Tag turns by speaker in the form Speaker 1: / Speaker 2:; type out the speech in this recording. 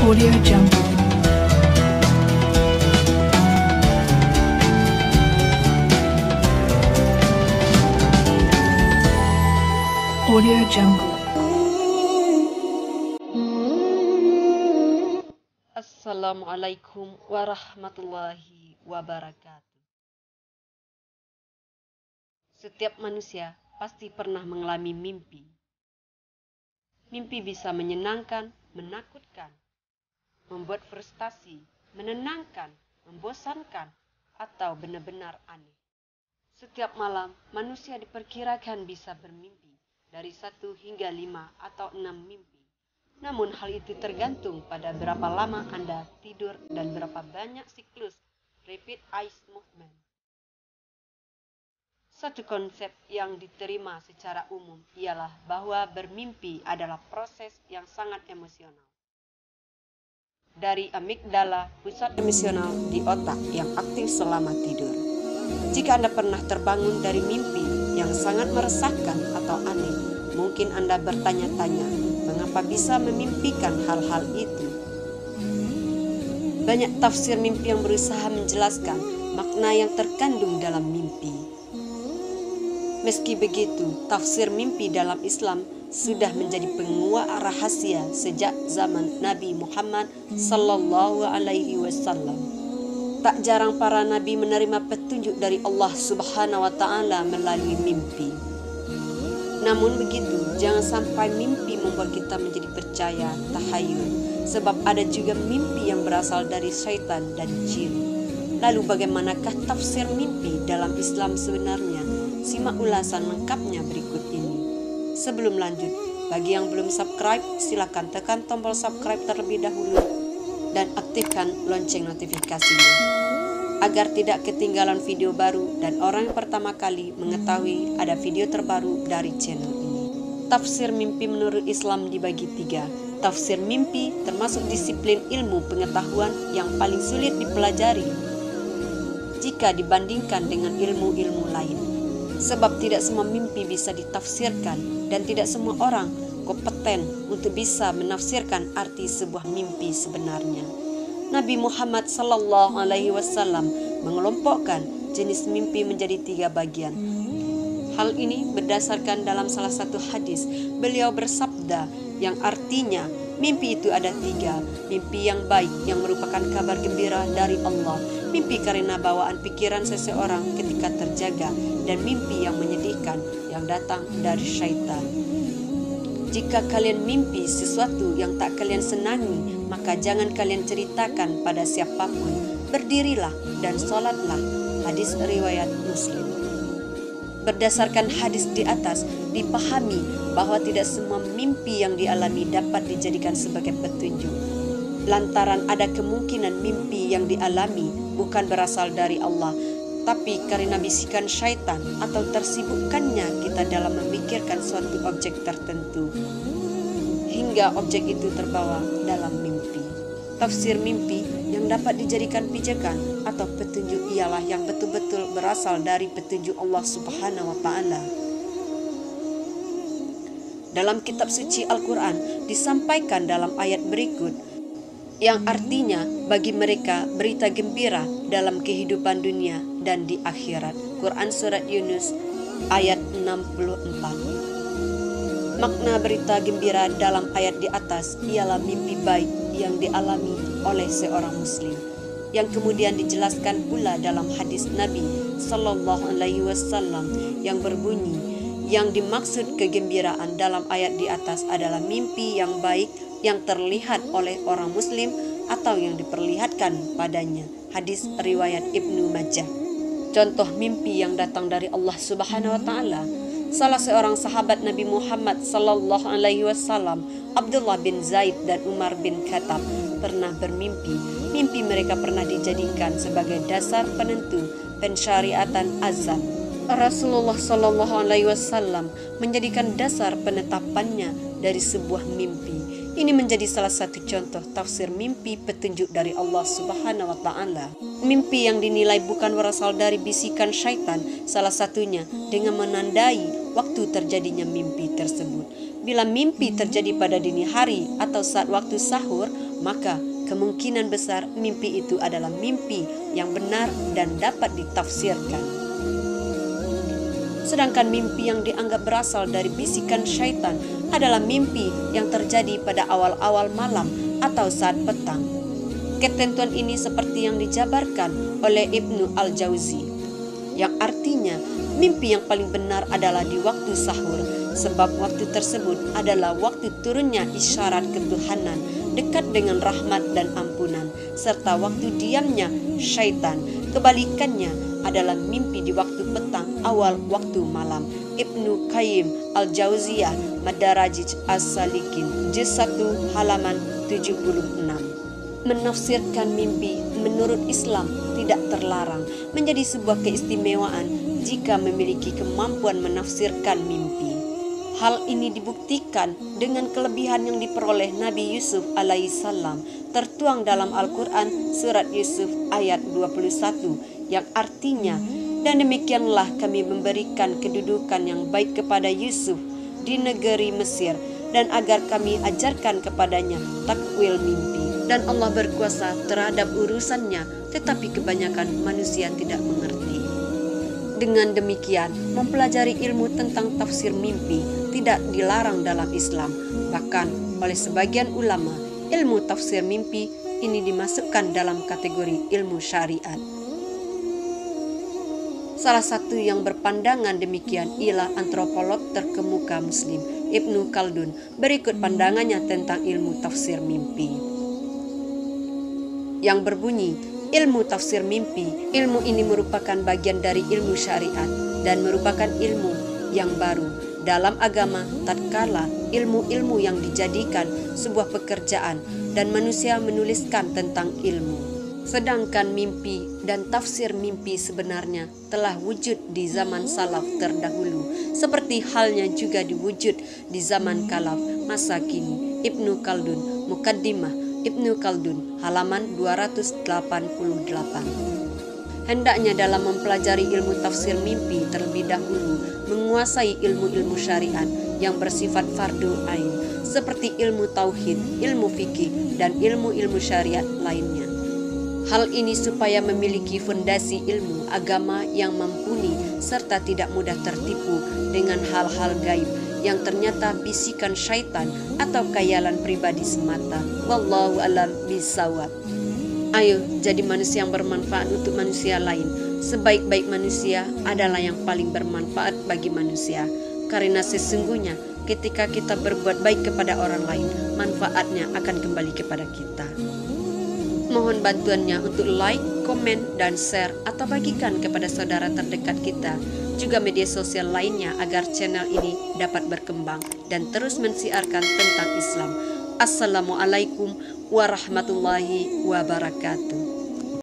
Speaker 1: Audio Jungle. Audio Jungle.
Speaker 2: Assalamualaikum warahmatullahi wabarakatuh. Setiap manusia pasti pernah mengalami mimpi. Mimpi bisa menyenangkan, menakutkan, membuat frustasi, menenangkan, membosankan, atau benar-benar aneh. Setiap malam, manusia diperkirakan bisa bermimpi dari 1 hingga 5 atau 6 mimpi. Namun hal itu tergantung pada berapa lama Anda tidur dan berapa banyak siklus rapid eye movement. Satu konsep yang diterima secara umum ialah bahwa bermimpi adalah proses yang sangat emosional. Dari amigdala, pusat emosional di otak yang aktif selama tidur. Jika Anda pernah terbangun dari mimpi yang sangat meresahkan atau aneh, mungkin Anda bertanya-tanya, mengapa bisa memimpikan hal-hal itu? Banyak tafsir mimpi yang berusaha menjelaskan makna yang terkandung dalam mimpi. Meski begitu, tafsir mimpi dalam Islam sudah menjadi penguat rahasia sejak zaman Nabi Muhammad sallallahu alaihi wasallam. Tak jarang para nabi menerima petunjuk dari Allah Subhanahu wa taala melalui mimpi. Namun begitu, jangan sampai mimpi membuat kita menjadi percaya tahayul, sebab ada juga mimpi yang berasal dari syaitan dan jin. Lalu bagaimanakah tafsir mimpi dalam Islam sebenarnya? Simak ulasan lengkapnya berikut ini. Sebelum lanjut, bagi yang belum subscribe, silakan tekan tombol subscribe terlebih dahulu dan aktifkan lonceng notifikasinya agar tidak ketinggalan video baru dan orang yang pertama kali mengetahui ada video terbaru dari channel ini. Tafsir mimpi menurut Islam dibagi 3. Tafsir mimpi termasuk disiplin ilmu pengetahuan yang paling sulit dipelajari jika dibandingkan dengan ilmu-ilmu lain. Sebab tidak semua mimpi bisa ditafsirkan dan tidak semua orang kompeten untuk bisa menafsirkan arti sebuah mimpi sebenarnya. Nabi Muhammad sallallahu alaihi wasallam mengelompokkan jenis mimpi menjadi 3 bagian. Hal ini berdasarkan dalam salah satu hadis. Beliau bersabda yang artinya mimpi itu ada 3. Mimpi yang baik yang merupakan kabar gembira dari Allah, mimpi karena bawaan pikiran seseorang ketika terjaga, dan mimpi yang menyedihkan yang datang dari syaitan. Jika kalian mimpi sesuatu yang tak kalian senangi, maka jangan kalian ceritakan pada siapapun. Berdirilah dan sholatlah. Hadis riwayat Muslim. Berdasarkan hadis di atas, dipahami bahwa tidak semua mimpi yang dialami dapat dijadikan sebagai petunjuk. Lantaran ada kemungkinan mimpi yang dialami bukan berasal dari Allah, tapi karena bisikan syaitan atau tersibukkannya kita dalam memikirkan suatu objek tertentu, hingga objek itu terbawa dalam mimpi. Tafsir mimpi yang dapat dijadikan pijakan atau petunjuk ialah yang betul-betul berasal dari petunjuk Allah Subhanahu wa taala. Dalam kitab suci Al-Quran disampaikan dalam ayat berikut, yang artinya bagi mereka berita gembira dalam kehidupan dunia dan di akhirat. Quran Surat Yunus ayat 64. Makna berita gembira dalam ayat di atas ialah mimpi baik yang dialami oleh seorang muslim, yang kemudian dijelaskan pula dalam hadis Nabi sallallahu alaihi wasallam yang berbunyi, yang dimaksud kegembiraan dalam ayat di atas adalah mimpi yang baik yang terlihat oleh orang muslim atau yang diperlihatkan padanya. Hadis riwayat Ibnu Majah. Contoh mimpi yang datang dari Allah Subhanahu wa taala. Salah seorang sahabat Nabi Muhammad sallallahu alaihi wasallam, Abdullah bin Zaid dan Umar bin Khattab, pernah bermimpi. Mimpi mereka pernah dijadikan sebagai dasar penentu pensyariatan azan. Rasulullah sallallahu alaihi wasallam menjadikan dasar penetapannya dari sebuah mimpi. Ini menjadi salah satu contoh tafsir mimpi petunjuk dari Allah Subhanahu wa taala. Mimpi yang dinilai bukan berasal dari bisikan syaitan, salah satunya dengan menandai waktu terjadinya mimpi tersebut. Bila mimpi terjadi pada dini hari atau saat waktu sahur, maka kemungkinan besar mimpi itu adalah mimpi yang benar dan dapat ditafsirkan. Sedangkan mimpi yang dianggap berasal dari bisikan syaitan adalah mimpi yang terjadi pada awal-awal malam atau saat petang. Ketentuan ini seperti yang dijabarkan oleh Ibnu Al-Jauzi, yang artinya mimpi yang paling benar adalah di waktu sahur, sebab waktu tersebut adalah waktu turunnya isyarat ketuhanan, dekat dengan rahmat dan ampunan, serta waktu diamnya syaitan. Kebalikannya adalah mimpi di waktu petang, awal waktu malam. Ibnu Qayyim Al-Jauziyah Madarajij As-Salikin juz 1 halaman 76. Menafsirkan mimpi menurut Islam tidak terlarang, menjadi sebuah keistimewaan jika memiliki kemampuan menafsirkan mimpi. Hal ini dibuktikan dengan kelebihan yang diperoleh Nabi Yusuf alaihissalam, tertuang dalam Al-Quran surat Yusuf ayat 21, yang artinya, dan demikianlah kami memberikan kedudukan yang baik kepada Yusuf di negeri Mesir, dan agar kami ajarkan kepadanya takwil mimpi. Dan Allah berkuasa terhadap urusannya, tetapi kebanyakan manusia tidak mengerti. Dengan demikian, mempelajari ilmu tentang tafsir mimpi tidak dilarang dalam Islam. Bahkan oleh sebagian ulama, ilmu tafsir mimpi ini dimasukkan dalam kategori ilmu syariat. Salah satu yang berpandangan demikian ialah antropolog terkemuka Muslim Ibnu Khaldun. Berikut pandangannya tentang ilmu tafsir mimpi, yang berbunyi, ilmu tafsir mimpi. Ilmu ini merupakan bagian dari ilmu syariat dan merupakan ilmu yang baru dalam agama tatkala ilmu-ilmu yang dijadikan sebuah pekerjaan dan manusia menuliskan tentang ilmu. Sedangkan mimpi dan tafsir mimpi sebenarnya telah wujud di zaman salaf terdahulu, seperti halnya juga diwujud di zaman khalaf masa kini. Ibnu Khaldun, Muqaddimah Ibnu Khaldun, halaman 288. Hendaknya dalam mempelajari ilmu tafsir mimpi terlebih dahulu menguasai ilmu-ilmu syariat yang bersifat fardu ain, seperti ilmu tauhid, ilmu fikih, dan ilmu-ilmu syariat lainnya. Hal ini supaya memiliki fondasi ilmu agama yang mumpuni serta tidak mudah tertipu dengan hal-hal gaib yang ternyata bisikan syaitan atau khayalan pribadi semata. Wallahu a'lam bishawab. Ayo jadi manusia yang bermanfaat untuk manusia lain. Sebaik-baik manusia adalah yang paling bermanfaat bagi manusia. Karena sesungguhnya ketika kita berbuat baik kepada orang lain, manfaatnya akan kembali kepada kita. Mohon bantuannya untuk like, komen, dan share atau bagikan kepada saudara terdekat kita, juga media sosial lainnya agar channel ini dapat berkembang dan terus mensiarkan tentang Islam. Assalamualaikum warahmatullahi wabarakatuh.